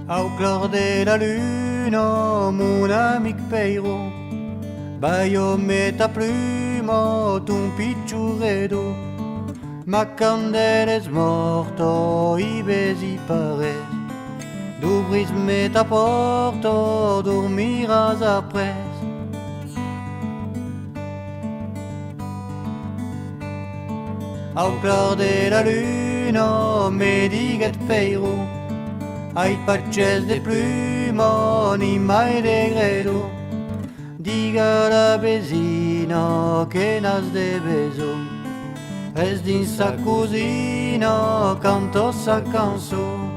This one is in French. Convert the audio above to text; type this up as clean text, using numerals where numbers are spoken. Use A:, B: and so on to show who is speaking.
A: Au clair de la lune, mon amic Peiro, Baio met ta plume, ton picciuredo, ma candela è morto, i besi pare. D'obris met ta porta, dormiras après. Au clair de la lune, me diguet Peiro, ai patches de plume, ni mai de gredo. Diga la vesina che nas de beso, es dins sa cosina canto sa cançó.